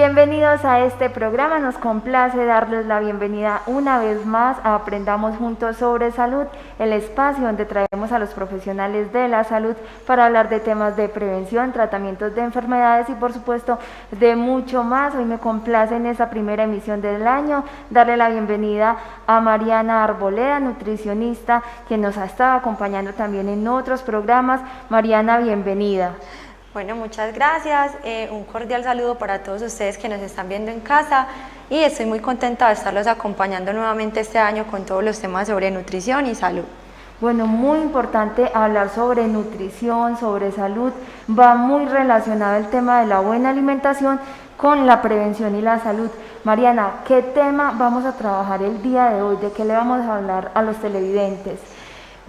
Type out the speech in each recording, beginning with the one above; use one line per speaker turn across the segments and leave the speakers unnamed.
Bienvenidos a este programa, nos complace darles la bienvenida una vez más a Aprendamos Juntos sobre Salud, el espacio donde traemos a los profesionales de la salud para hablar de temas de prevención, tratamientos de enfermedades y por supuesto de mucho más. Hoy me complace en esta primera emisión del año darle la bienvenida a Mariana Arboleda, nutricionista, quien nos ha estado acompañando también en otros programas. Mariana, bienvenida.
Bueno, muchas gracias, un cordial saludo para todos ustedes que nos están viendo en casa y estoy muy contenta de estarlos acompañando nuevamente este año con todos los temas sobre nutrición y salud.
Bueno, muy importante hablar sobre nutrición, sobre salud, va muy relacionado el tema de la buena alimentación con la prevención y la salud. Mariana, ¿qué tema vamos a trabajar el día de hoy? ¿De qué le vamos a hablar a los televidentes?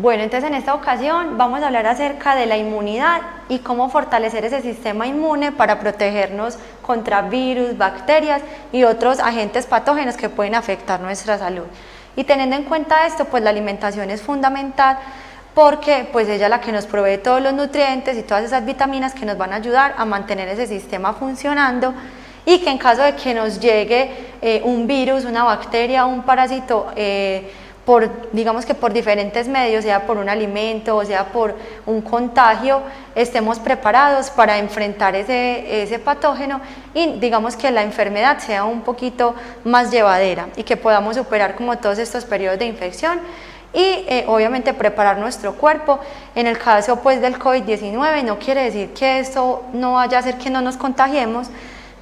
Bueno, entonces en esta ocasión vamos a hablar acerca de la inmunidad y cómo fortalecer ese sistema inmune para protegernos contra virus, bacterias y otros agentes patógenos que pueden afectar nuestra salud. Y teniendo en cuenta esto, pues la alimentación es fundamental porque pues ella es la que nos provee todos los nutrientes y todas esas vitaminas que nos van a ayudar a mantener ese sistema funcionando y que en caso de que nos llegue un virus, una bacteria o un parásito, digamos que por diferentes medios, sea por un alimento o sea por un contagio, estemos preparados para enfrentar ese patógeno y digamos que la enfermedad sea un poquito más llevadera y que podamos superar como todos estos periodos de infección y obviamente preparar nuestro cuerpo. En el caso pues del COVID-19 no quiere decir que esto no vaya a hacer que no nos contagiemos,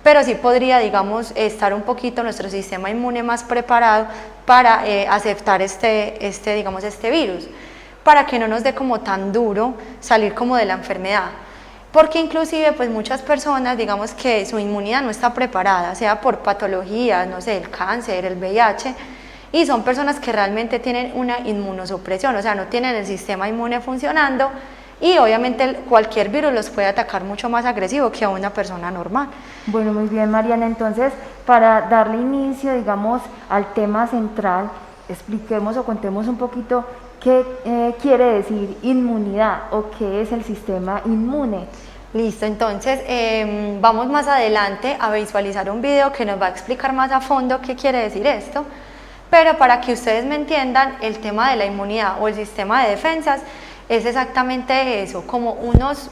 pero sí podría, digamos, estar un poquito nuestro sistema inmune más preparado para aceptar digamos, este virus, para que no nos dé como tan duro salir como de la enfermedad. Porque inclusive pues muchas personas, digamos que su inmunidad no está preparada, sea por patologías, no sé, el cáncer, el VIH, y son personas que realmente tienen una inmunosupresión, o sea, no tienen el sistema inmune funcionando, y obviamente cualquier virus los puede atacar mucho más agresivo que a una persona normal.
Bueno, muy bien, Mariana, entonces para darle inicio, digamos, al tema central, expliquemos o contemos un poquito qué quiere decir inmunidad o qué es el sistema inmune.
Listo, entonces vamos más adelante a visualizar un video que nos va a explicar más a fondo qué quiere decir esto, pero para que ustedes me entiendan, el tema de la inmunidad o el sistema de defensas es exactamente eso, como unas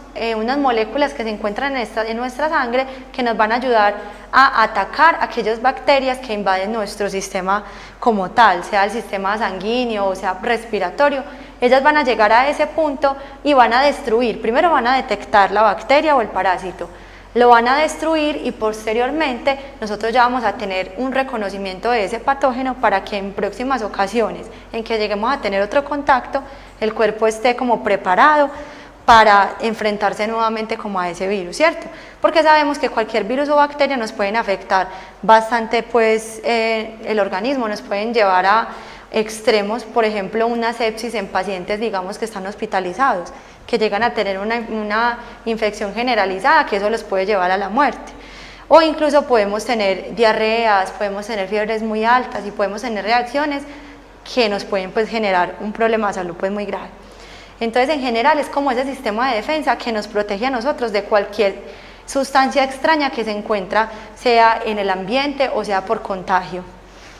moléculas que se encuentran en nuestra sangre que nos van a ayudar a atacar aquellas bacterias que invaden nuestro sistema como tal, sea el sistema sanguíneo o sea respiratorio. Ellas van a llegar a ese punto y van a destruir, primero van a detectar la bacteria o el parásito, lo van a destruir y posteriormente nosotros ya vamos a tener un reconocimiento de ese patógeno para que en próximas ocasiones en que lleguemos a tener otro contacto, el cuerpo esté como preparado para enfrentarse nuevamente como a ese virus, ¿cierto? Porque sabemos que cualquier virus o bacteria nos pueden afectar bastante pues el organismo, nos pueden llevar a extremos, por ejemplo una sepsis en pacientes digamos que están hospitalizados, que llegan a tener una infección generalizada, que eso los puede llevar a la muerte. O incluso podemos tener diarreas, podemos tener fiebres muy altas y podemos tener reacciones que nos pueden pues generar un problema de salud pues muy grave. Entonces en general es como ese sistema de defensa que nos protege a nosotros de cualquier sustancia extraña que se encuentra, sea en el ambiente o sea por contagio.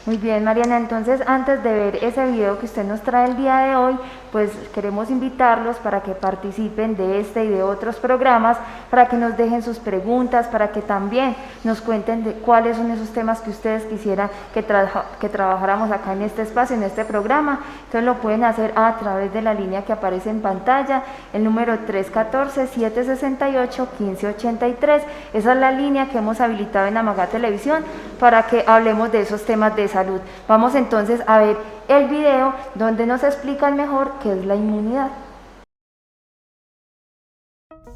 Muy bien, Mariana, entonces antes de ver ese video que usted nos trae el día de hoy, pues queremos invitarlos para que participen de este y de otros programas, para que nos dejen sus preguntas, para que también nos cuenten de cuáles son esos temas que ustedes quisieran que trabajáramos acá en este espacio, en este programa. Entonces lo pueden hacer a través de la línea que aparece en pantalla, el número 314-768-1583. Esa es la línea que hemos habilitado en Amagá Televisión para que hablemos de esos temas de salud. Vamos entonces a ver el video donde nos explican mejor qué es la inmunidad.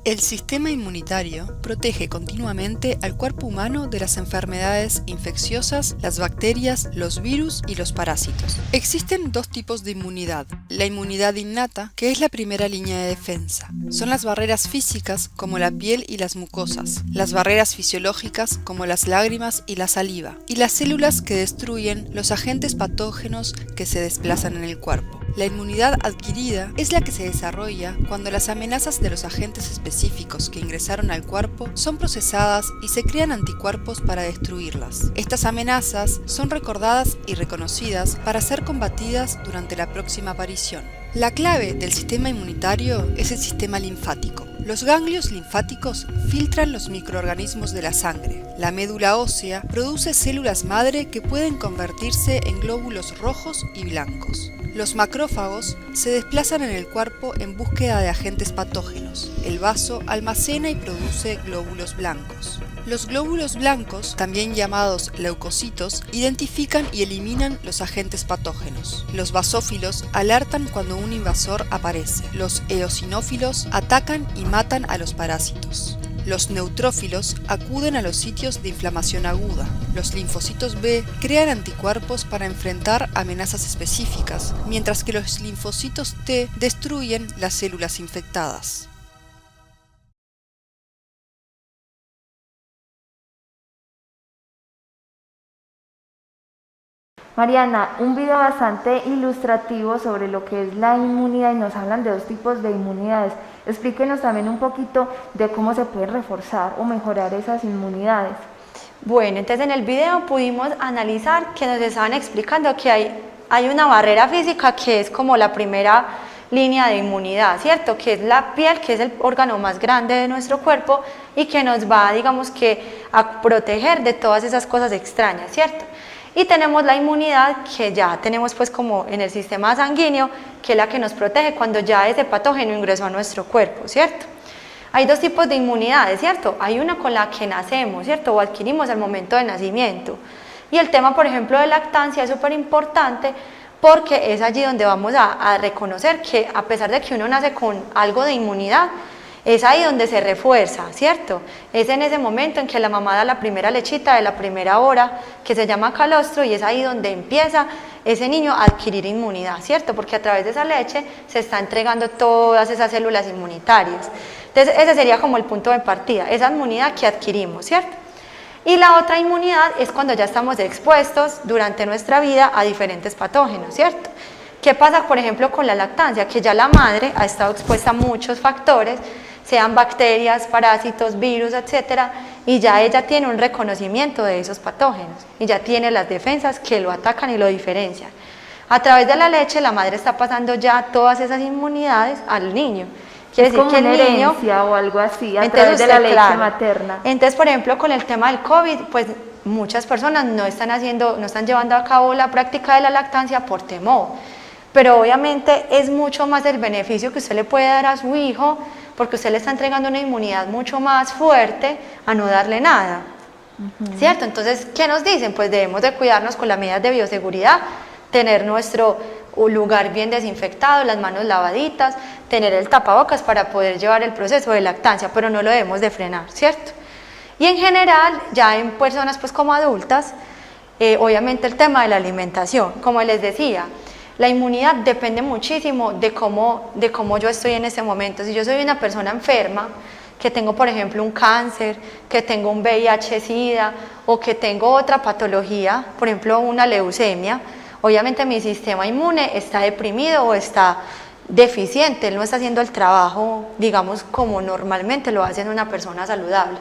El sistema inmunitario protege continuamente al cuerpo humano de las enfermedades infecciosas, las bacterias, los virus y los parásitos. Existen dos tipos de inmunidad. La inmunidad innata, que es la primera línea de defensa. Son las barreras físicas, como la piel y las mucosas, las barreras fisiológicas, como las lágrimas y la saliva, y las células que destruyen los agentes patógenos que se desplazan en el cuerpo. La inmunidad adquirida es la que se desarrolla cuando las amenazas de los agentes específicos que ingresaron al cuerpo son procesadas y se crean anticuerpos para destruirlas. Estas amenazas son recordadas y reconocidas para ser combatidas durante la próxima aparición. La clave del sistema inmunitario es el sistema linfático. Los ganglios linfáticos filtran los microorganismos de la sangre. La médula ósea produce células madre que pueden convertirse en glóbulos rojos y blancos. Los macrófagos se desplazan en el cuerpo en búsqueda de agentes patógenos. El vaso almacena y produce glóbulos blancos. Los glóbulos blancos, también llamados leucocitos, identifican y eliminan los agentes patógenos. Los basófilos alertan cuando un invasor aparece. Los eosinófilos atacan y matan a los parásitos. Los neutrófilos acuden a los sitios de inflamación aguda. Los linfocitos B crean anticuerpos para enfrentar amenazas específicas, mientras que los linfocitos T destruyen las células infectadas.
Mariana, un video bastante ilustrativo sobre lo que es la inmunidad y nos hablan de dos tipos de inmunidades. Explíquenos también un poquito de cómo se puede reforzar o mejorar esas inmunidades.
Bueno, entonces en el video pudimos analizar que nos estaban explicando que hay una barrera física que es como la primera línea de inmunidad, ¿cierto? Que es la piel, que es el órgano más grande de nuestro cuerpo y que nos va, digamos que, a proteger de todas esas cosas extrañas, ¿cierto? Y tenemos la inmunidad que ya tenemos pues como en el sistema sanguíneo, que es la que nos protege cuando ya ese patógeno ingresó a nuestro cuerpo, ¿cierto? Hay dos tipos de inmunidades, ¿cierto? Hay una con la que nacemos, ¿cierto? O adquirimos al momento del nacimiento. Y el tema, por ejemplo, de lactancia es súper importante porque es allí donde vamos a reconocer que a pesar de que uno nace con algo de inmunidad, es ahí donde se refuerza, ¿cierto? Es en ese momento en que la mamá da la primera lechita de la primera hora, que se llama calostro, y es ahí donde empieza ese niño a adquirir inmunidad, ¿cierto? Porque a través de esa leche se está entregando todas esas células inmunitarias. Entonces, ese sería como el punto de partida, esa inmunidad que adquirimos, ¿cierto? Y la otra inmunidad es cuando ya estamos expuestos durante nuestra vida a diferentes patógenos, ¿cierto? ¿Qué pasa, por ejemplo, con la lactancia? Que ya la madre ha estado expuesta a muchos factores, sean bacterias, parásitos, virus, etcétera, y ya ella tiene un reconocimiento de esos patógenos y ya tiene las defensas que lo atacan y lo diferencian. A través de la leche, la madre está pasando ya todas esas inmunidades al niño. Quiere decir
como
que el
una
niño,
herencia o algo así, a través de la leche materna.
Entonces, por ejemplo, con el tema del COVID, pues muchas personas no están llevando a cabo la práctica de la lactancia por temor, pero obviamente es mucho más el beneficio que usted le puede dar a su hijo, porque usted le está entregando una inmunidad mucho más fuerte a no darle nada, ¿cierto? Entonces, ¿qué nos dicen? Pues debemos de cuidarnos con las medidas de bioseguridad, tener nuestro lugar bien desinfectado, las manos lavaditas, tener el tapabocas para poder llevar el proceso de lactancia, pero no lo debemos de frenar, ¿cierto? Y en general, ya en personas pues como adultas, obviamente el tema de la alimentación, como les decía, la inmunidad depende muchísimo de cómo yo estoy en ese momento. Si yo soy una persona enferma, que tengo por ejemplo un cáncer, que tengo un VIH-Sida o que tengo otra patología, por ejemplo una leucemia, obviamente mi sistema inmune está deprimido o está deficiente, él no está haciendo el trabajo, digamos, como normalmente lo hace una persona saludable.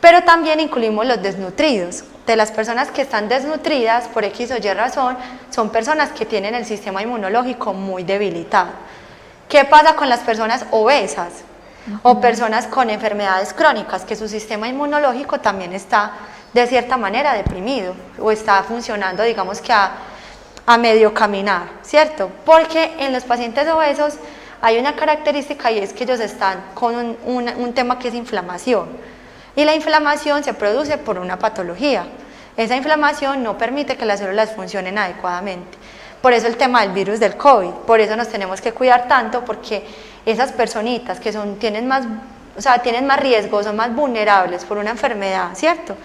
Pero también incluimos los desnutridos. De las personas que están desnutridas por X o Y razón, son personas que tienen el sistema inmunológico muy debilitado. ¿Qué pasa con las personas obesas o personas con enfermedades crónicas? Que su sistema inmunológico también está de cierta manera deprimido o está funcionando, digamos que a medio caminar, ¿cierto? Porque en los pacientes obesos hay una característica y es que ellos están con un tema que es inflamación. Y la inflamación se produce por una patología. Esa inflamación no permite que las células funcionen adecuadamente. Por eso el tema del virus del COVID, por eso nos tenemos que cuidar tanto, porque esas personitas que tienen más riesgo, son más vulnerables por una enfermedad, ¿cierto?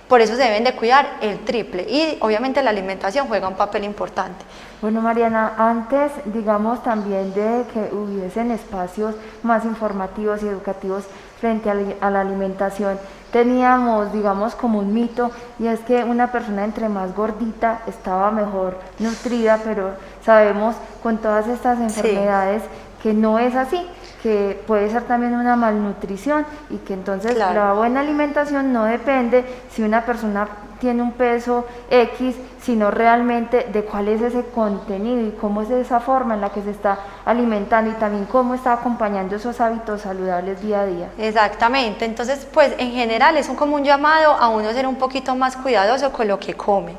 Por eso se deben de cuidar el triple y obviamente la alimentación juega un papel importante.
Bueno, Mariana, antes, digamos, también de que hubiesen espacios más informativos y educativos frente a la alimentación, teníamos, digamos, como un mito, y es que una persona entre más gordita estaba mejor nutrida, pero sabemos con todas estas enfermedades que no es así, que puede ser también una malnutrición y que entonces la buena alimentación no depende si una persona tiene un peso X, sino realmente de cuál es ese contenido y cómo es esa forma en la que se está alimentando y también cómo está acompañando esos hábitos saludables día a día.
Exactamente, entonces pues en general es como un llamado a uno ser un poquito más cuidadoso con lo que come.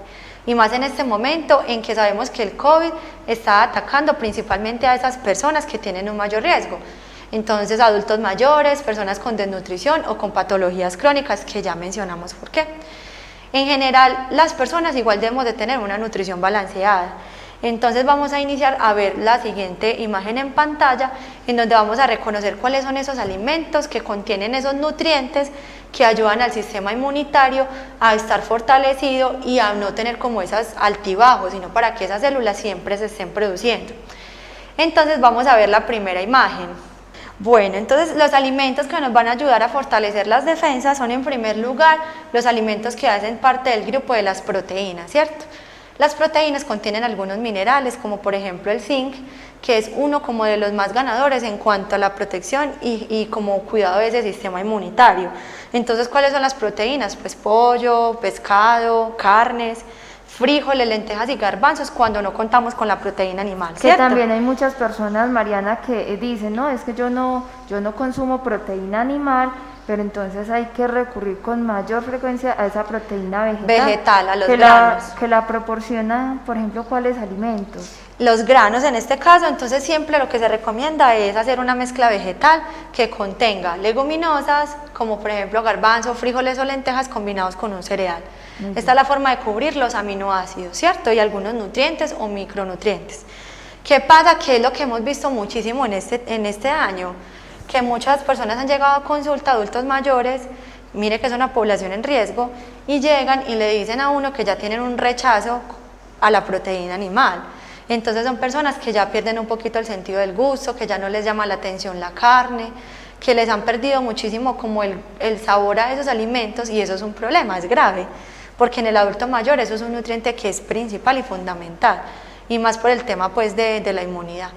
Y más en este momento en que sabemos que el COVID está atacando principalmente a esas personas que tienen un mayor riesgo. Entonces, adultos mayores, personas con desnutrición o con patologías crónicas que ya mencionamos por qué. En general, las personas igual debemos de tener una nutrición balanceada. Entonces vamos a iniciar a ver la siguiente imagen en pantalla, en donde vamos a reconocer cuáles son esos alimentos que contienen esos nutrientes que ayudan al sistema inmunitario a estar fortalecido y a no tener como esos altibajos, sino para que esas células siempre se estén produciendo. Entonces vamos a ver la primera imagen. Bueno, entonces los alimentos que nos van a ayudar a fortalecer las defensas son en primer lugar los alimentos que hacen parte del grupo de las proteínas, ¿cierto? Las proteínas contienen algunos minerales como por ejemplo el zinc, que es uno como de los más ganadores en cuanto a la protección y como cuidado de ese sistema inmunitario. Entonces, ¿cuáles son las proteínas? Pues pollo, pescado, carnes, frijoles, lentejas y garbanzos cuando no contamos con la proteína animal, ¿cierto?
Que también hay muchas personas, Mariana, que dicen, no, es que yo no consumo proteína animal, pero entonces hay que recurrir con mayor frecuencia a esa proteína vegetal,
a los granos.
Que la proporciona, por ejemplo, ¿cuáles alimentos?
Los granos en este caso, entonces siempre lo que se recomienda es hacer una mezcla vegetal que contenga leguminosas, como por ejemplo garbanzo, frijoles o lentejas combinados con un cereal. Esta es la forma de cubrir los aminoácidos, ¿cierto? Y algunos nutrientes o micronutrientes. ¿Qué pasa? ¿Qué es lo que hemos visto muchísimo en este año? Que muchas personas han llegado a consulta, adultos mayores, mire que es una población en riesgo, y llegan y le dicen a uno que ya tienen un rechazo a la proteína animal. Entonces son personas que ya pierden un poquito el sentido del gusto, que ya no les llama la atención la carne, que les han perdido muchísimo como el sabor a esos alimentos, y eso es un problema, es grave, porque en el adulto mayor eso es un nutriente que es principal y fundamental, y más por el tema pues de la inmunidad.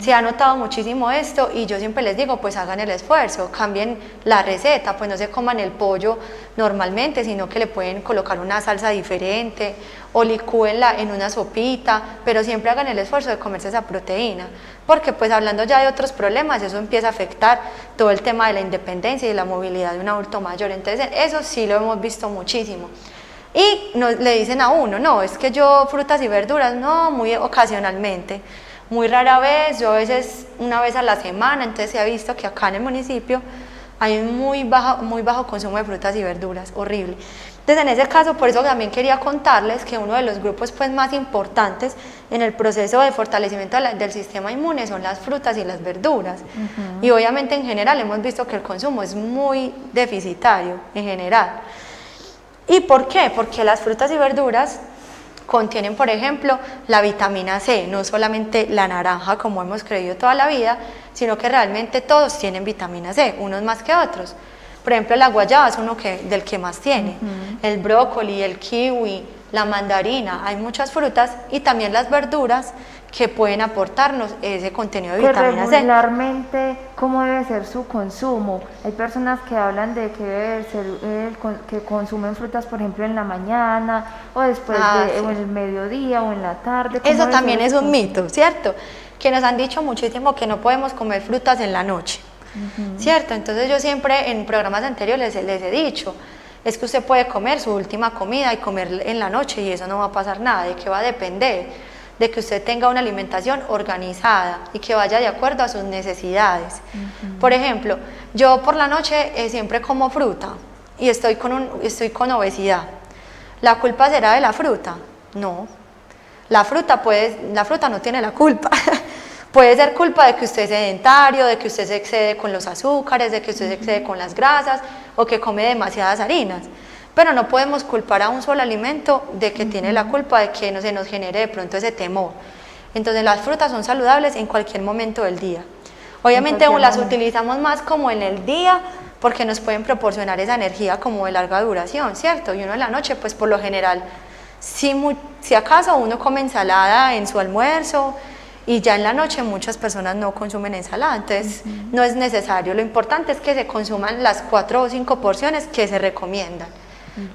Se ha notado muchísimo esto y yo siempre les digo pues hagan el esfuerzo, cambien la receta, pues no se coman el pollo normalmente, sino que le pueden colocar una salsa diferente o licúenla en una sopita, pero siempre hagan el esfuerzo de comerse esa proteína, porque pues hablando ya de otros problemas, eso empieza a afectar todo el tema de la independencia y de la movilidad de un adulto mayor. Entonces eso sí lo hemos visto muchísimo. Y le dicen a uno, no, es que yo frutas y verduras, no, muy ocasionalmente, muy rara vez, yo a veces una vez a la semana. Entonces se ha visto que acá en el municipio hay un muy bajo consumo de frutas y verduras, horrible. Entonces en ese caso, por eso también quería contarles que uno de los grupos pues más importantes en el proceso de fortalecimiento del sistema inmune son las frutas y las verduras. Y obviamente en general hemos visto que el consumo es muy deficitario en general. ¿Y por qué? Porque las frutas y verduras contienen, por ejemplo, la vitamina C, no solamente la naranja como hemos creído toda la vida, sino que realmente todos tienen vitamina C, unos más que otros. Por ejemplo, la guayaba es uno del que más tiene, el brócoli, el kiwi, la mandarina, hay muchas frutas y también las verduras que pueden aportarnos ese contenido de vitamina C.
Regularmente, ¿cómo debe ser su consumo? Hay personas que hablan de que debe ser que consumen frutas, por ejemplo, en la mañana o después o en el mediodía o en la tarde.
Eso también es un mito, ¿cierto? Que nos han dicho muchísimo que no podemos comer frutas en la noche, ¿cierto? Entonces yo siempre en programas anteriores les he dicho, es que usted puede comer su última comida y comer en la noche y eso no va a pasar nada. ¿De qué va a depender? De que usted tenga una alimentación organizada y que vaya de acuerdo a sus necesidades. Por ejemplo, yo por la noche siempre como fruta y estoy con obesidad. ¿La culpa será de la fruta? No. La fruta no tiene la culpa. Puede ser culpa de que usted es sedentario, de que usted se excede con los azúcares, de que usted se excede con las grasas o que come demasiadas harinas. Pero no podemos culpar a un solo alimento de que tiene la culpa de que no se nos genere de pronto ese temor. Entonces las frutas son saludables en cualquier momento del día. Obviamente las utilizamos más como en el día porque nos pueden proporcionar esa energía como de larga duración, ¿cierto? Y uno en la noche, pues por lo general, si acaso uno come ensalada en su almuerzo, y ya en la noche muchas personas no consumen ensalada, entonces no es necesario. Lo importante es que se consuman las 4 o 5 porciones que se recomiendan.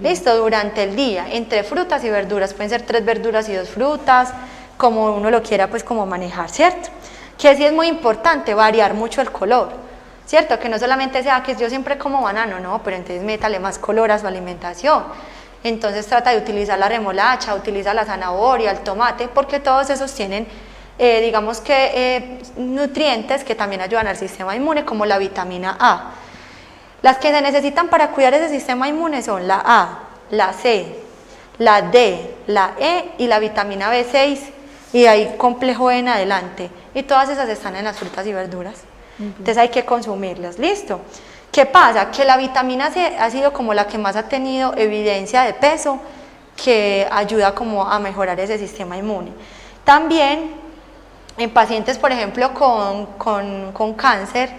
Listo, durante el día, entre frutas y verduras, pueden ser 3 verduras y 2 frutas, como uno lo quiera pues como manejar, ¿cierto? Que sí es muy importante variar mucho el color, ¿cierto? Que no solamente sea que yo siempre como banano, no, pero entonces métale más color a su alimentación. Entonces trata de utilizar la remolacha, utiliza la zanahoria, el tomate, porque todos esos tienen digamos que nutrientes que también ayudan al sistema inmune, como la vitamina A. Las que se necesitan para cuidar ese sistema inmune son la A, la C, la D, la E y la vitamina B6, y hay complejo en adelante, y todas esas están en las frutas y verduras. Entonces hay que consumirlas, ¿listo? ¿Qué pasa? Que la vitamina C ha sido como la que más ha tenido evidencia de peso, que ayuda como a mejorar ese sistema inmune. También en pacientes, por ejemplo, con cáncer,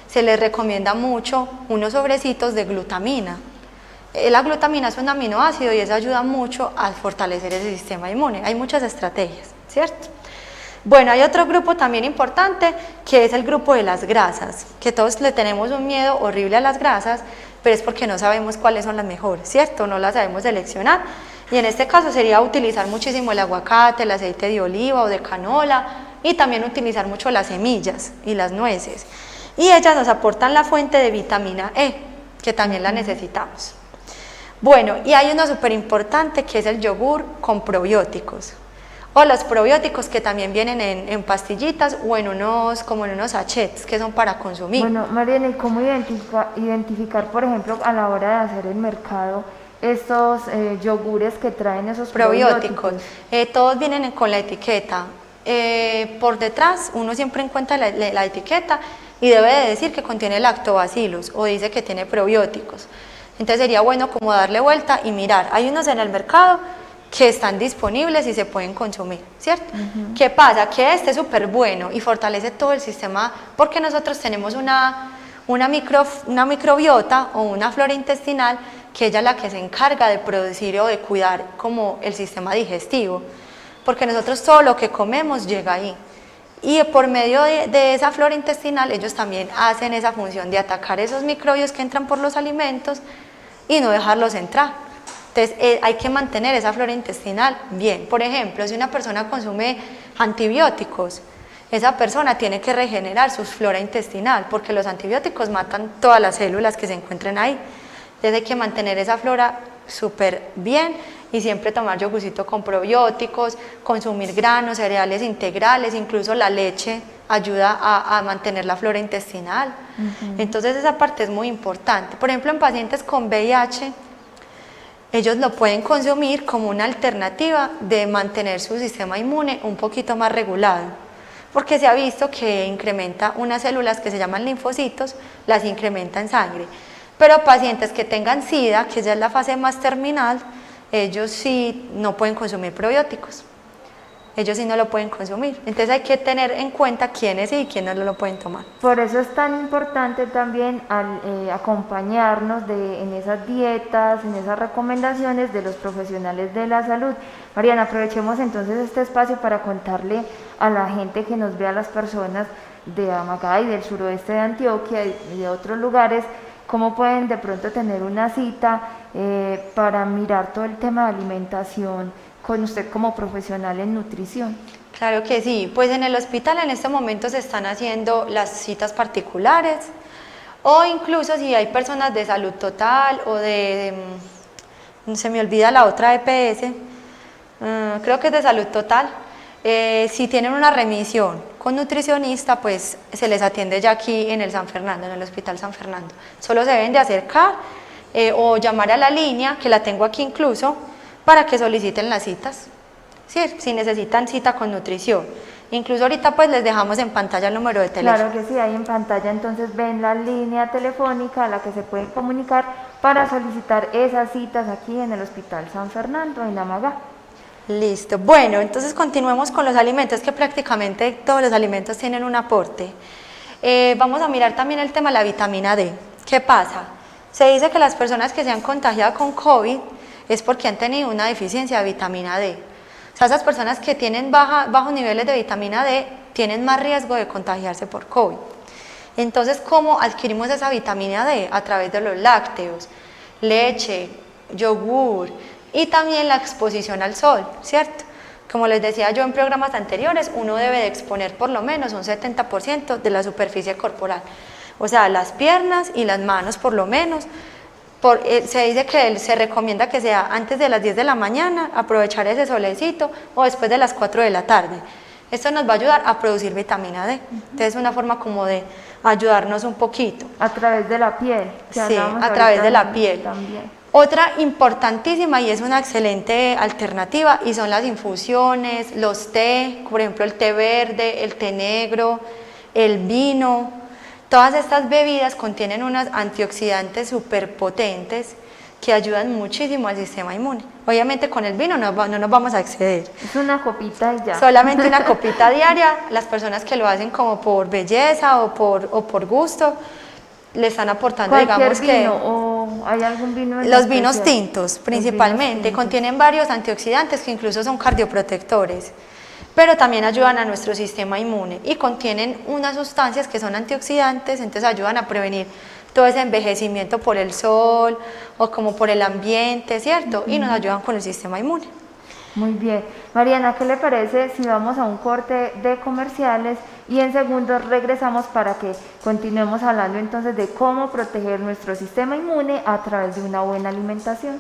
se les recomienda mucho unos sobrecitos de glutamina. La glutamina es un aminoácido y eso ayuda mucho a fortalecer ese sistema inmune. Hay muchas estrategias, ¿cierto? Bueno, hay otro grupo también importante, que es el grupo de las grasas, que todos le tenemos un miedo horrible a las grasas, pero es porque no sabemos cuáles son las mejores, ¿cierto? No las sabemos seleccionar. Y en este caso sería utilizar muchísimo el aguacate, el aceite de oliva o de canola, y también utilizar mucho las semillas y las nueces. Y ellas nos aportan la fuente de vitamina E, que también la necesitamos. Bueno, y hay uno súper importante que es el yogur con probióticos, o los probióticos que también vienen en pastillitas o como en unos sachets que son para consumir.
Bueno, Mariana, ¿y cómo identificar, por ejemplo, a la hora de hacer el mercado, estos yogures que traen esos probióticos?
Todos vienen con la etiqueta. Por detrás uno siempre encuentra la etiqueta y debe de decir que contiene lactobacillus o dice que tiene probióticos. Entonces sería bueno como darle vuelta y mirar. Hay unos en el mercado que están disponibles y se pueden consumir, ¿cierto? ¿Qué pasa? Que este es súper bueno y fortalece todo el sistema, porque nosotros tenemos una microbiota o una flora intestinal que ella es la que se encarga de producir o de cuidar como el sistema digestivo, porque nosotros todo lo que comemos llega ahí, y por medio de esa flora intestinal ellos también hacen esa función de atacar esos microbios que entran por los alimentos y no dejarlos entrar. Entonces hay que mantener esa flora intestinal bien. Por ejemplo, si una persona consume antibióticos, esa persona tiene que regenerar su flora intestinal, porque los antibióticos matan todas las células que se encuentren ahí. Entonces hay que mantener esa flora súper bien y siempre tomar yogurcito con probióticos, consumir granos, cereales integrales, incluso la leche ayuda a mantener la flora intestinal. Entonces esa parte es muy importante. Por ejemplo, en pacientes con VIH, ellos lo pueden consumir como una alternativa de mantener su sistema inmune un poquito más regulado, porque se ha visto que incrementa unas células que se llaman linfocitos, las incrementa en sangre. Pero pacientes que tengan SIDA, que ya es la fase más terminal, ellos sí no pueden consumir probióticos, ellos sí no lo pueden consumir. Entonces hay que tener en cuenta quiénes sí y quiénes no lo pueden tomar.
Por eso es tan importante también acompañarnos en esas dietas, en esas recomendaciones de los profesionales de la salud. Mariana, aprovechemos entonces este espacio para contarle a la gente que nos ve, a las personas de Amagá y del suroeste de Antioquia y de otros lugares, cómo pueden de pronto tener una cita para mirar todo el tema de alimentación con usted como profesional en nutrición.
Claro que sí, pues en el hospital en este momento se están haciendo las citas particulares, o incluso si hay personas de salud total o se me olvida la otra EPS, creo que es de salud total. Si tienen una remisión con nutricionista, pues se les atiende ya aquí en el San Fernando, en el Hospital San Fernando. Solo se deben de acercar o llamar a la línea, que la tengo aquí incluso, para que soliciten las citas, ¿sí? Si necesitan cita con nutrición. Incluso ahorita pues les dejamos en pantalla el número de teléfono.
Claro que sí, ahí en pantalla entonces ven la línea telefónica a la que se pueden comunicar para solicitar esas citas aquí en el Hospital San Fernando, en Amagá.
Listo, bueno, entonces continuemos con los alimentos, que prácticamente todos los alimentos tienen un aporte. Vamos a mirar también el tema de la vitamina D, ¿Qué pasa? Se dice que las personas que se han contagiado con COVID es porque han tenido una deficiencia de vitamina D. O sea, esas personas que tienen bajos niveles de vitamina D tienen más riesgo de contagiarse por COVID. Entonces, ¿cómo adquirimos esa vitamina D? A través de los lácteos, leche, yogur y también la exposición al sol, ¿cierto? Como les decía yo en programas anteriores, uno debe de exponer por lo menos un 70% de la superficie corporal. O sea, las piernas y las manos por lo menos. Se dice que se recomienda que sea antes de las 10 de la mañana, aprovechar ese solecito, o después de las 4 de la tarde. Esto nos va a ayudar a producir vitamina D. Entonces es una forma como de ayudarnos un poquito.
A través de la piel.
Sí, a través de la piel.
También.
Otra importantísima y es una excelente alternativa y son las infusiones, los té, por ejemplo el té verde, el té negro, el vino. Todas estas bebidas contienen unos antioxidantes súper potentes que ayudan muchísimo al sistema inmune. Obviamente con el vino no nos vamos a exceder.
Es una copita y ya.
Solamente una copita diaria. Las personas que lo hacen como por belleza o por gusto, le están aportando, digamos
vino,
que...
¿O hay algún vino en
Los vinos
especial?
tintos principalmente,
Los vinos tintos.
contienen varios antioxidantes que incluso son cardioprotectores, pero también ayudan a nuestro sistema inmune y contienen unas sustancias que son antioxidantes, entonces ayudan a prevenir todo ese envejecimiento por el sol o como por el ambiente, ¿cierto? Y nos ayudan con el sistema inmune.
Muy bien. Mariana, ¿qué le parece si vamos a un corte de comerciales y en segundos regresamos para que continuemos hablando entonces de cómo proteger nuestro sistema inmune a través de una buena alimentación?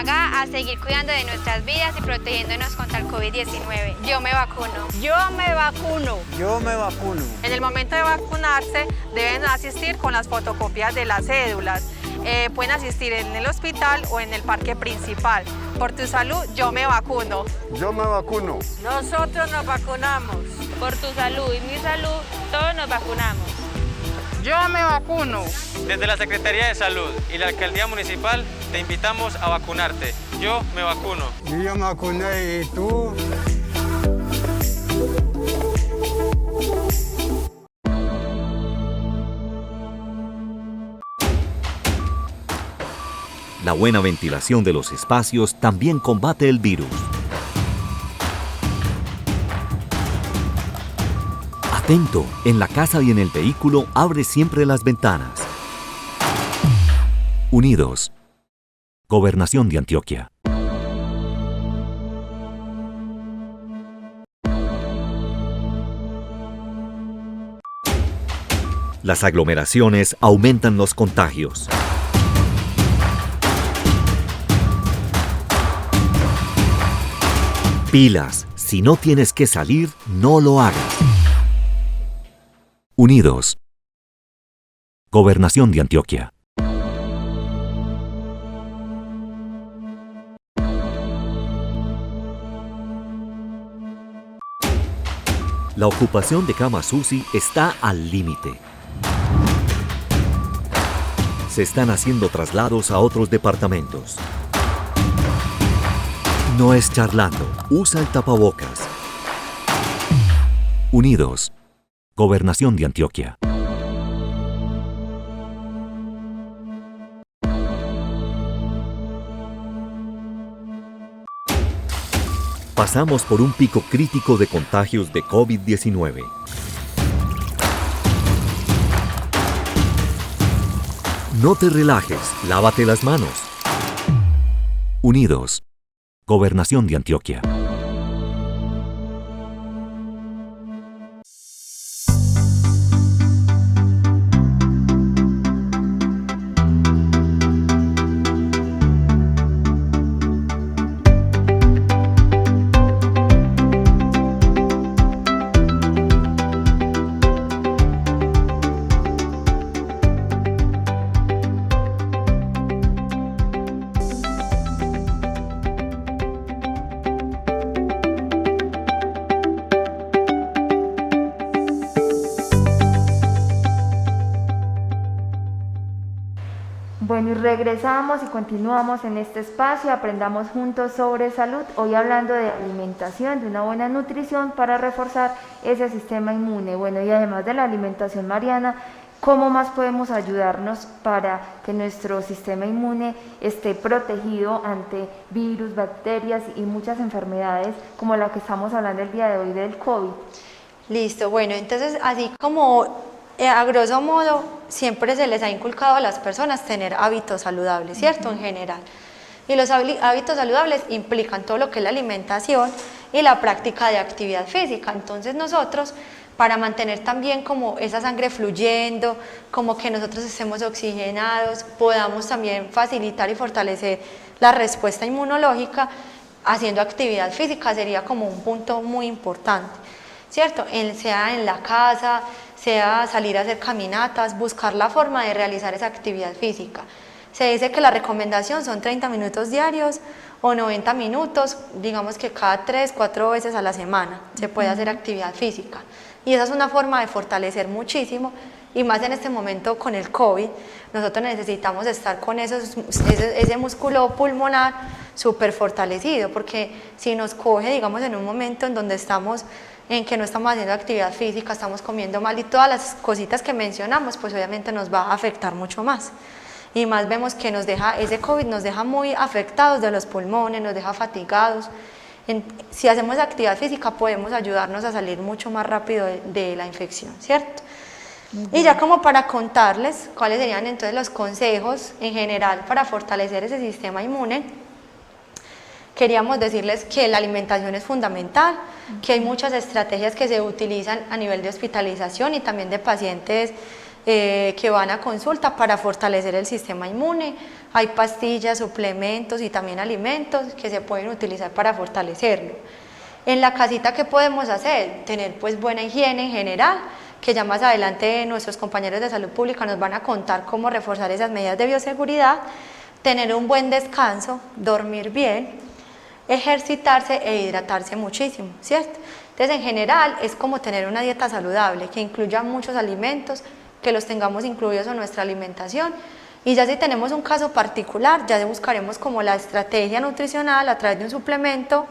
A seguir cuidando de nuestras vidas y protegiéndonos contra el COVID-19. Yo me vacuno.
Yo me vacuno.
Yo me vacuno.
En el momento de vacunarse deben asistir con las fotocopias de las cédulas. Pueden asistir en el hospital o en el parque principal. Por tu salud, yo me vacuno.
Yo me vacuno.
Nosotros nos vacunamos.
Por tu salud y mi salud, todos nos vacunamos.
Yo me vacuno.
Desde la Secretaría de Salud y la Alcaldía Municipal te invitamos a vacunarte. Yo me vacuno.
Yo ya me vacuné, ¿y tú?
La buena ventilación de los espacios también combate el virus. Atento, en la casa y en el vehículo abre siempre las ventanas. Unidos. Gobernación de Antioquia. Las aglomeraciones aumentan los contagios. Pilas, si no tienes que salir, no lo hagas. Unidos. Gobernación de Antioquia. La ocupación de camas UCI está al límite. Se están haciendo traslados a otros departamentos. No es charlando, usa el tapabocas. Unidos. Gobernación de Antioquia. Pasamos por un pico crítico de contagios de COVID-19. No te relajes, lávate las manos. Unidos. Gobernación de Antioquia.
regresamos y continuamos en este espacio, aprendamos juntos sobre salud, hoy hablando de alimentación, de una buena nutrición para reforzar ese sistema inmune. Bueno, y además de la alimentación, Mariana, ¿cómo más podemos ayudarnos para que nuestro sistema inmune esté protegido ante virus, bacterias y muchas enfermedades como la que estamos hablando el día de hoy del COVID?
Listo, bueno, entonces así como a grosso modo siempre se les ha inculcado a las personas tener hábitos saludables, ¿cierto? En general. Y los hábitos saludables implican todo lo que es la alimentación y la práctica de actividad física. Entonces nosotros, para mantener también como esa sangre fluyendo, como que nosotros estemos oxigenados, podamos también facilitar y fortalecer la respuesta inmunológica, haciendo actividad física sería como un punto muy importante, ¿cierto? Sea en la casa, sea salir a hacer caminatas, buscar la forma de realizar esa actividad física. Se dice que la recomendación son 30 minutos diarios o 90 minutos, digamos que cada 3-4 veces a la semana se puede hacer actividad física. Y esa es una forma de fortalecer muchísimo, y más en este momento con el COVID, nosotros necesitamos estar con ese músculo pulmonar súper fortalecido, porque si nos coge, digamos, en un momento en donde estamos, en que no estamos haciendo actividad física, estamos comiendo mal y todas las cositas que mencionamos, pues obviamente nos va a afectar mucho más. Y más vemos que ese COVID nos deja muy afectados de los pulmones, nos deja fatigados. Si hacemos actividad física podemos ayudarnos a salir mucho más rápido de la infección, ¿cierto? Y ya como para contarles cuáles serían entonces los consejos en general para fortalecer ese sistema inmune, queríamos decirles que la alimentación es fundamental, que hay muchas estrategias que se utilizan a nivel de hospitalización y también de pacientes que van a consulta para fortalecer el sistema inmune. Hay pastillas, suplementos y también alimentos que se pueden utilizar para fortalecerlo. En la casita, ¿qué podemos hacer? Tener pues buena higiene en general, que ya más adelante nuestros compañeros de salud pública nos van a contar cómo reforzar esas medidas de bioseguridad, tener un buen descanso, dormir bien, ejercitarse e hidratarse muchísimo, ¿cierto? Entonces, en general, es como tener una dieta saludable, que incluya muchos alimentos, que los tengamos incluidos en nuestra alimentación, y ya si tenemos un caso particular, ya buscaremos como la estrategia nutricional a través de un suplemento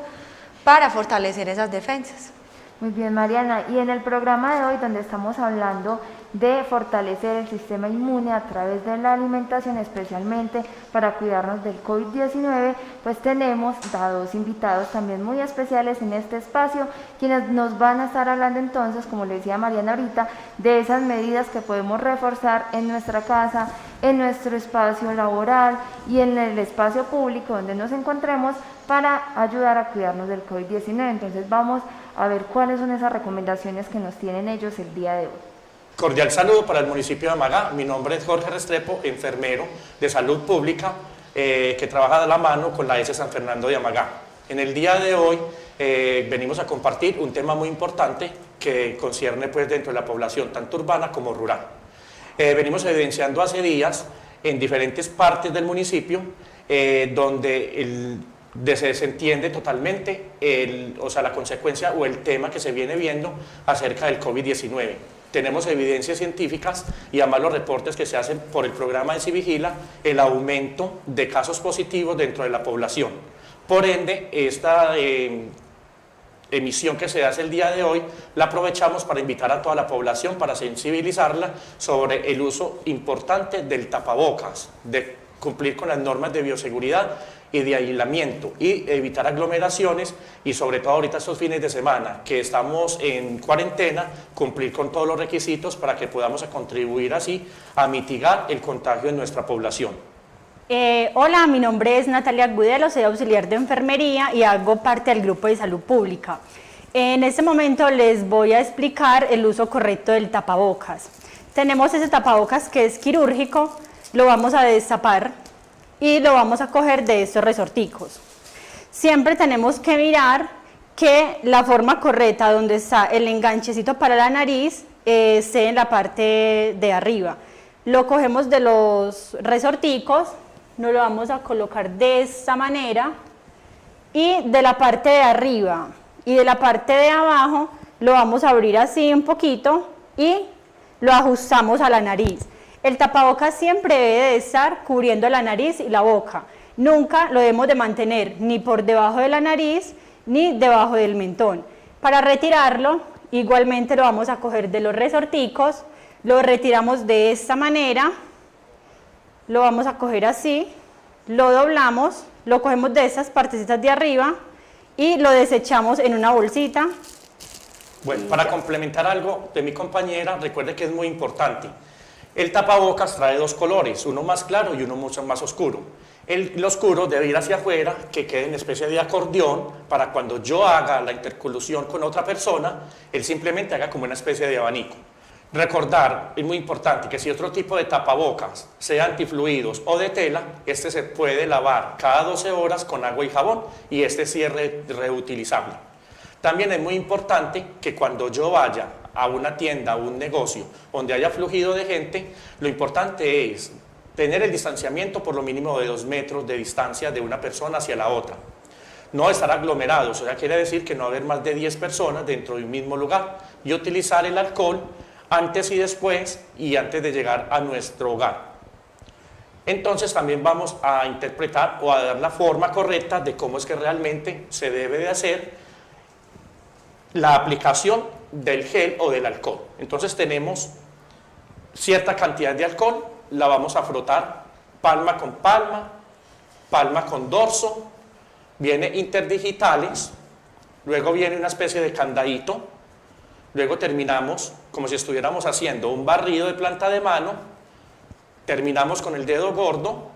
para fortalecer esas defensas.
Muy bien, Mariana, y en el programa de hoy, donde estamos hablando de fortalecer el sistema inmune a través de la alimentación, especialmente para cuidarnos del COVID-19, pues tenemos a dos invitados también muy especiales en este espacio, quienes nos van a estar hablando entonces, como le decía Mariana ahorita, de esas medidas que podemos reforzar en nuestra casa, en nuestro espacio laboral y en el espacio público donde nos encontremos para ayudar a cuidarnos del COVID-19. Entonces vamos a ver cuáles son esas recomendaciones que nos tienen ellos el día de hoy.
Cordial saludo para el municipio de Amagá. Mi nombre es Jorge Restrepo, enfermero de salud pública que trabaja de la mano con la ES San Fernando de Amagá. En el día de hoy venimos a compartir un tema muy importante que concierne pues dentro de la población tanto urbana como rural. Venimos evidenciando hace días en diferentes partes del municipio donde se desentiende totalmente la consecuencia o el tema que se viene viendo acerca del COVID-19. Tenemos evidencias científicas y además los reportes que se hacen por el programa de Civigila, el aumento de casos positivos dentro de la población. Por ende, esta emisión que se hace el día de hoy, la aprovechamos para invitar a toda la población, para sensibilizarla sobre el uso importante del tapabocas, de cumplir con las normas de bioseguridad y de aislamiento y evitar aglomeraciones y sobre todo ahorita estos fines de semana que estamos en cuarentena, cumplir con todos los requisitos para que podamos contribuir así a mitigar el contagio en nuestra población.
Hola, mi nombre es Natalia Agudelo, soy auxiliar de enfermería y hago parte del grupo de salud pública. En este momento les voy a explicar el uso correcto del tapabocas. Tenemos ese tapabocas que es quirúrgico, lo vamos a destapar y lo vamos a coger de estos resorticos. Siempre tenemos que mirar que la forma correcta donde está el enganchecito para la nariz esté en la parte de arriba. Lo cogemos de los resorticos, nos lo vamos a colocar de esta manera y de la parte de arriba y de la parte de abajo lo vamos a abrir así un poquito y lo ajustamos a la nariz. El tapabocas siempre debe de estar cubriendo la nariz y la boca. Nunca lo debemos de mantener ni por debajo de la nariz ni debajo del mentón. Para retirarlo, igualmente lo vamos a coger de los resorticos, lo retiramos de esta manera, lo vamos a coger así, lo doblamos, lo cogemos de estas partecitas de arriba y lo desechamos en una bolsita.
Bueno, para complementar algo de mi compañera, recuerde que es muy importante. El tapabocas trae dos colores, uno más claro y uno mucho más oscuro. El oscuro debe ir hacia afuera, que quede en especie de acordeón, para cuando yo haga la intercolusión con otra persona, él simplemente haga como una especie de abanico. Recordar, es muy importante, que si otro tipo de tapabocas, sea antifluidos o de tela, este se puede lavar cada 12 horas con agua y jabón y este sí es reutilizable. También es muy importante que cuando yo vaya a una tienda o un negocio donde haya fluido de gente, lo importante es tener el distanciamiento por lo mínimo de 2 metros de distancia de una persona hacia la otra. No estar aglomerados, o sea, quiere decir que no haber más de 10 personas dentro de un mismo lugar y utilizar el alcohol antes y después y antes de llegar a nuestro hogar. Entonces también vamos a interpretar o a dar la forma correcta de cómo es que realmente se debe de hacer la aplicación del gel o del alcohol. Entonces tenemos cierta cantidad de alcohol, la vamos a frotar palma con palma, palma con dorso, viene interdigitales, luego viene una especie de candadito, luego terminamos como si estuviéramos haciendo un barrido de planta de mano, terminamos con el dedo gordo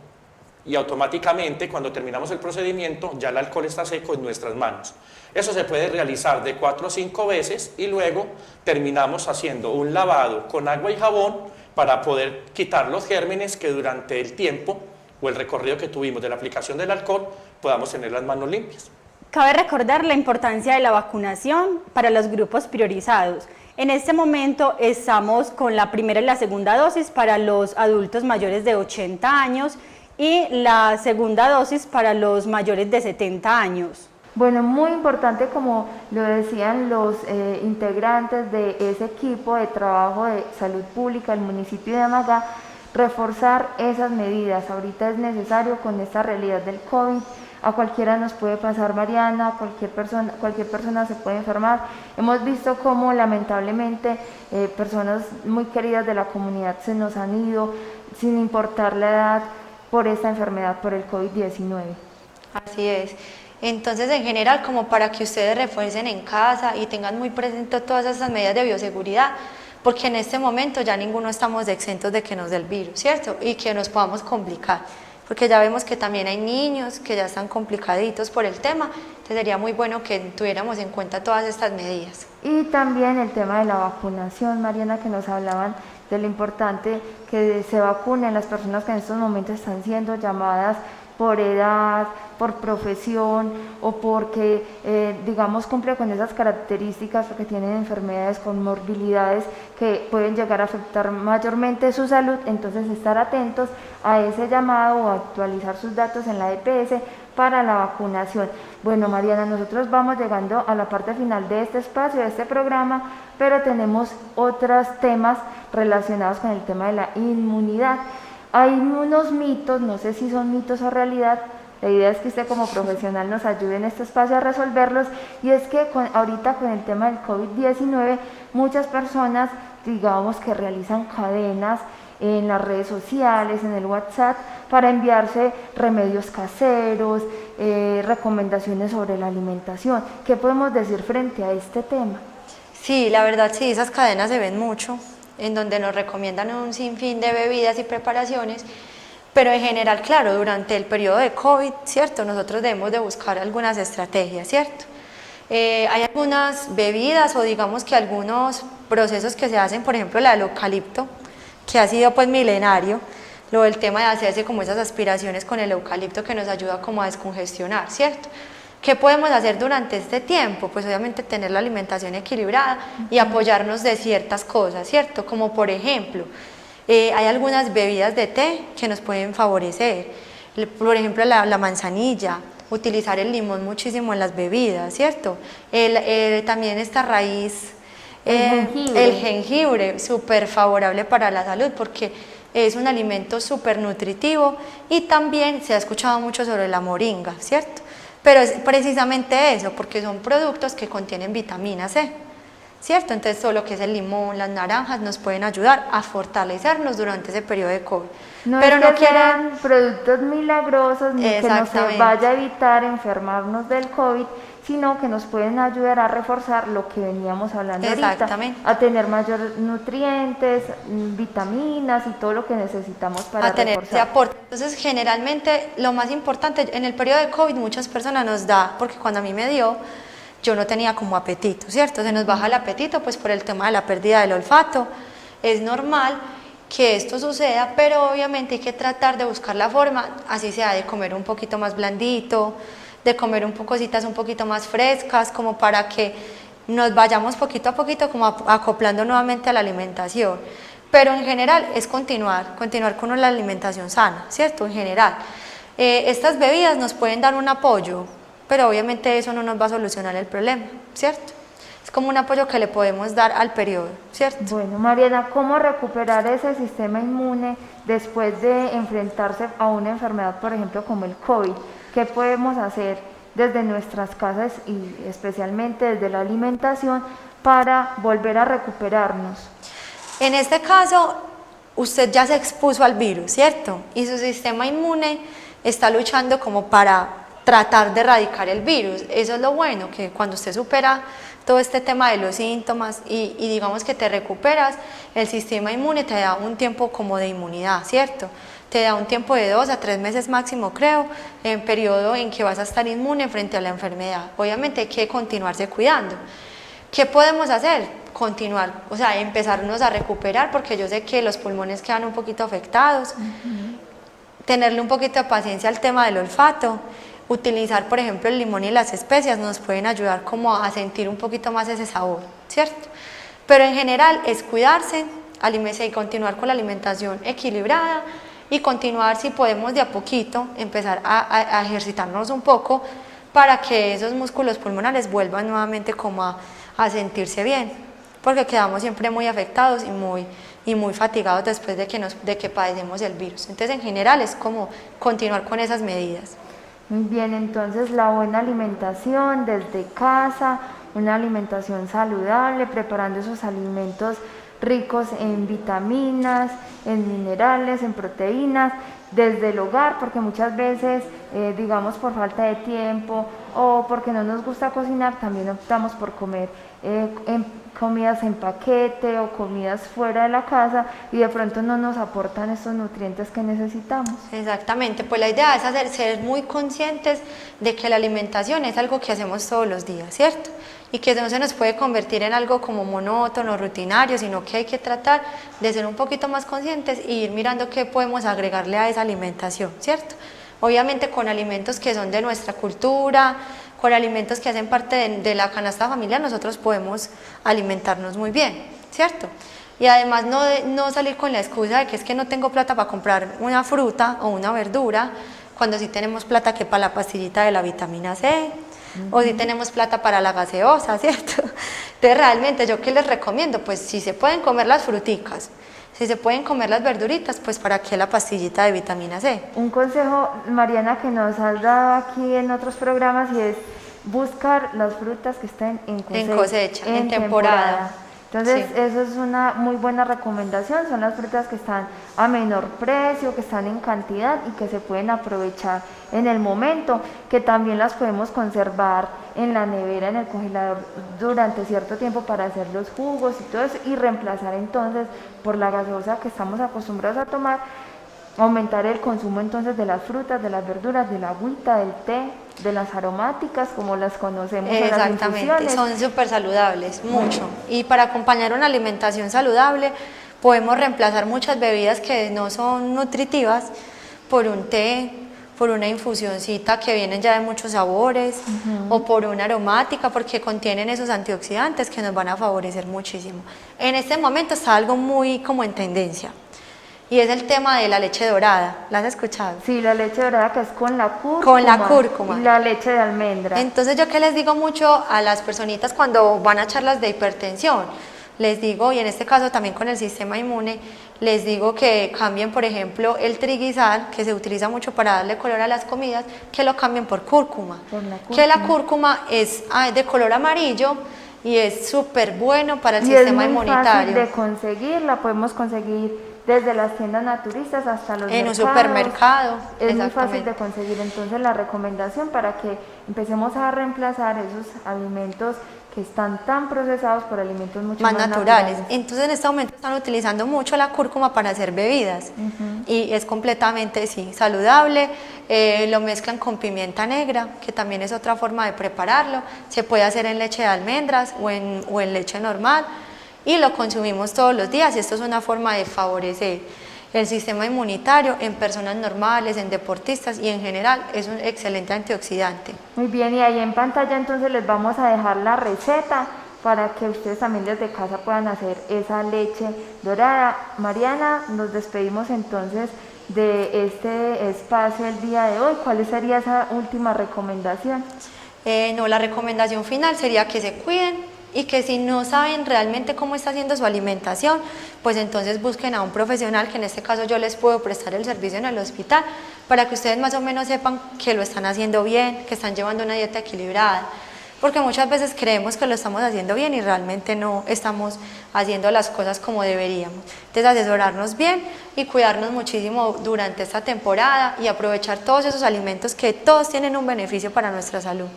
y automáticamente cuando terminamos el procedimiento ya el alcohol está seco en nuestras manos. Eso se puede realizar de 4 o 5 veces y luego terminamos haciendo un lavado con agua y jabón para poder quitar los gérmenes que durante el tiempo o el recorrido que tuvimos de la aplicación del alcohol podamos tener las manos limpias.
Cabe recordar la importancia de la vacunación para los grupos priorizados. En este momento estamos con la primera y la segunda dosis para los adultos mayores de 80 años y la segunda dosis para los mayores de 70 años.
Bueno, muy importante, como lo decían los integrantes de ese equipo de trabajo de salud pública del municipio de Amagá, reforzar esas medidas. Ahorita es necesario con esta realidad del COVID. A cualquiera nos puede pasar, Mariana, cualquier persona se puede enfermar. Hemos visto cómo lamentablemente personas muy queridas de la comunidad se nos han ido sin importar la edad por esta enfermedad, por el COVID-19.
Así es. Entonces, en general, como para que ustedes refuercen en casa y tengan muy presente todas esas medidas de bioseguridad, porque en este momento ya ninguno estamos exentos de que nos dé el virus, ¿cierto? Y que nos podamos complicar. Porque ya vemos que también hay niños que ya están complicaditos por el tema, entonces sería muy bueno que tuviéramos en cuenta todas estas medidas.
Y también el tema de la vacunación, Mariana, que nos hablaban de lo importante que se vacunen las personas que en estos momentos están siendo llamadas por edad, por profesión o porque, digamos, cumple con esas características porque tienen enfermedades con morbilidades que pueden llegar a afectar mayormente su salud. Entonces, estar atentos a ese llamado o actualizar sus datos en la EPS para la vacunación. Bueno, Mariana, nosotros vamos llegando a la parte final de este espacio, de este programa, pero tenemos otros temas relacionados con el tema de la inmunidad. Hay unos mitos, no sé si son mitos o realidad, la idea es que usted como profesional nos ayude en este espacio a resolverlos, y es que ahorita con el tema del COVID-19 muchas personas, digamos, que realizan cadenas en las redes sociales, en el WhatsApp, para enviarse remedios caseros, recomendaciones sobre la alimentación. ¿Qué podemos decir frente a este tema?
Sí, la verdad sí, esas cadenas se ven mucho, en donde nos recomiendan un sinfín de bebidas y preparaciones, pero en general, claro, durante el periodo de COVID, ¿cierto? Nosotros debemos de buscar algunas estrategias, ¿cierto? Hay algunas bebidas o digamos que algunos procesos que se hacen, por ejemplo la del eucalipto, que ha sido pues milenario, lo del tema de hacerse como esas aspiraciones con el eucalipto que nos ayuda como a descongestionar, ¿cierto? ¿Qué podemos hacer durante este tiempo? Pues obviamente tener la alimentación equilibrada y apoyarnos de ciertas cosas, ¿cierto? Como por ejemplo, hay algunas bebidas de té que nos pueden favorecer, por ejemplo la manzanilla, utilizar el limón muchísimo en las bebidas, ¿cierto? También esta raíz, el jengibre, súper favorable para la salud, porque es un alimento súper nutritivo y también se ha escuchado mucho sobre la moringa, ¿cierto? Pero es precisamente eso, porque son productos que contienen vitamina C, ¿cierto? Entonces todo lo que es el limón, las naranjas nos pueden ayudar a fortalecernos durante ese periodo de COVID.
No
pero
es
no
que
quieren
sean productos milagrosos ni que nos
Exactamente.
vaya a evitar enfermarnos del COVID, sino que nos pueden ayudar a reforzar lo que veníamos hablando
Exactamente.
ahorita, a tener mayor nutrientes, vitaminas y todo lo que necesitamos para
a tener ese
reforzar.
aporte. Entonces, generalmente, lo más importante, en el periodo de COVID muchas personas nos da, porque cuando a mí me dio, yo no tenía como apetito, ¿cierto? Se nos baja el apetito, pues por el tema de la pérdida del olfato. Es normal que esto suceda, pero obviamente hay que tratar de buscar la forma, así sea de comer un poquito más blandito, de comer cositas un poquito más frescas, como para que nos vayamos poquito a poquito como acoplando nuevamente a la alimentación. Pero en general es continuar con la alimentación sana, ¿cierto? En general. Estas bebidas nos pueden dar un apoyo, pero obviamente eso no nos va a solucionar el problema, ¿cierto? Es como un apoyo que le podemos dar al periodo, ¿cierto?
Bueno, Mariana, ¿cómo recuperar ese sistema inmune después de enfrentarse a una enfermedad, por ejemplo, como el COVID? ¿Qué podemos hacer desde nuestras casas y especialmente desde la alimentación para volver a recuperarnos?
En este caso, usted ya se expuso al virus, ¿cierto? Y su sistema inmune está luchando como para tratar de erradicar el virus. Eso es lo bueno, que cuando usted supera todo este tema de los síntomas y digamos que te recuperas, el sistema inmune te da un tiempo como de inmunidad, ¿cierto? Te da un tiempo de 2 a 3 meses máximo, creo, en periodo en que vas a estar inmune frente a la enfermedad. Obviamente hay que continuarse cuidando. ¿Qué podemos hacer? Continuar, o sea, empezarnos a recuperar, porque yo sé que los pulmones quedan un poquito afectados, tenerle un poquito de paciencia al tema del olfato, utilizar, por ejemplo, el limón y las especias nos pueden ayudar como a sentir un poquito más ese sabor, ¿cierto? Pero en general es cuidarse, y continuar con la alimentación equilibrada y continuar, si podemos, de a poquito, empezar a ejercitarnos un poco para que esos músculos pulmonares vuelvan nuevamente como a sentirse bien, porque quedamos siempre muy afectados y muy fatigados después de que padecemos el virus. Entonces, en general, es como continuar con esas medidas.
Muy bien, entonces la buena alimentación desde casa, una alimentación saludable, preparando esos alimentos ricos en vitaminas, en minerales, en proteínas, desde el hogar, porque muchas veces, digamos por falta de tiempo o porque no nos gusta cocinar, también optamos por comer comidas en paquete o comidas fuera de la casa y de pronto no nos aportan esos nutrientes que necesitamos.
Exactamente, pues la idea es ser muy conscientes de que la alimentación es algo que hacemos todos los días, ¿cierto? Y que no se nos puede convertir en algo como monótono, rutinario, sino que hay que tratar de ser un poquito más conscientes y ir mirando qué podemos agregarle a esa alimentación, ¿cierto? Obviamente con alimentos que son de nuestra cultura, con alimentos que hacen parte de la canasta familiar, nosotros podemos alimentarnos muy bien, ¿cierto? Y además no salir con la excusa de que es que no tengo plata para comprar una fruta o una verdura, cuando sí tenemos plata que para la pastillita de la vitamina C, o si tenemos plata para la gaseosa, ¿cierto? Entonces realmente yo qué les recomiendo, pues si se pueden comer las fruticas, si se pueden comer las verduritas, pues para qué la pastillita de vitamina C.
Un consejo, Mariana, que nos has dado aquí en otros programas y es buscar las frutas que estén en cosecha,
en temporada.
Entonces,
sí,
eso es una muy buena recomendación, son las frutas que están a menor precio, que están en cantidad y que se pueden aprovechar en el momento, que también las podemos conservar en la nevera, en el congelador durante cierto tiempo para hacer los jugos y todo eso, y reemplazar entonces por la gaseosa que estamos acostumbrados a tomar, aumentar el consumo entonces de las frutas, de las verduras, de la agüita, del té, de las aromáticas como las conocemos en las infusiones.
Son súper saludables, mucho. Y para acompañar una alimentación saludable podemos reemplazar muchas bebidas que no son nutritivas por un té, por una infusioncita que vienen ya de muchos sabores, o por una aromática, porque contienen esos antioxidantes que nos van a favorecer muchísimo. En este momento está algo muy como en tendencia, y es el tema de la leche dorada. ¿La has escuchado?
Sí, la leche dorada, que es con la cúrcuma.
Con la cúrcuma.
Y la leche de almendra.
Entonces, yo que les digo mucho a las personitas cuando van a charlas de hipertensión, les digo, y en este caso también con el sistema inmune, les digo que cambien, por ejemplo, el triguizal, que se utiliza mucho para darle color a las comidas, que lo cambien por cúrcuma. Que la cúrcuma es de color amarillo y es súper bueno para el sistema inmunitario.
Es muy fácil de conseguir, la podemos conseguir desde las tiendas naturistas hasta los mercados.
En un supermercado.
Es muy fácil de conseguir, entonces la recomendación para que empecemos a reemplazar esos alimentos que están tan procesados por alimentos mucho más naturales.
Entonces en este momento están utilizando mucho la cúrcuma para hacer bebidas y es completamente saludable, lo mezclan con pimienta negra, que también es otra forma de prepararlo, se puede hacer en leche de almendras o en leche normal y lo consumimos todos los días y esto es una forma de favorecer el sistema inmunitario en personas normales, en deportistas y en general es un excelente antioxidante.
Muy bien, y ahí en pantalla entonces les vamos a dejar la receta para que ustedes también desde casa puedan hacer esa leche dorada. Mariana, nos despedimos entonces de este espacio el día de hoy. ¿Cuál sería esa última recomendación?
La recomendación final sería que se cuiden y que si no saben realmente cómo está haciendo su alimentación, pues entonces busquen a un profesional, que en este caso yo les puedo prestar el servicio en el hospital, para que ustedes más o menos sepan que lo están haciendo bien, que están llevando una dieta equilibrada, porque muchas veces creemos que lo estamos haciendo bien y realmente no estamos haciendo las cosas como deberíamos. Entonces asesorarnos bien y cuidarnos muchísimo durante esta temporada y aprovechar todos esos alimentos que todos tienen un beneficio para nuestra salud.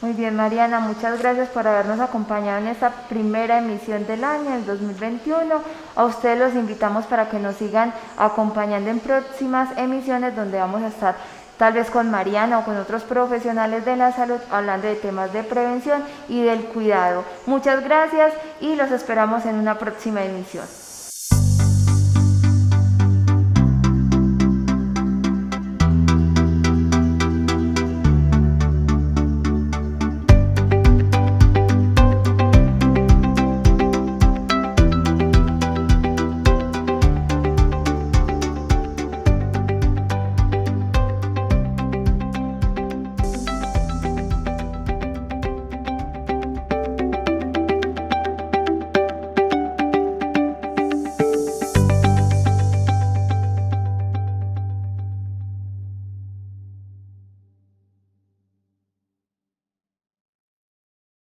Muy bien, Mariana, muchas gracias por habernos acompañado en esta primera emisión del año, el 2021. A ustedes los invitamos para que nos sigan acompañando en próximas emisiones donde vamos a estar tal vez con Mariana o con otros profesionales de la salud hablando de temas de prevención y del cuidado. Muchas gracias y los esperamos en una próxima emisión.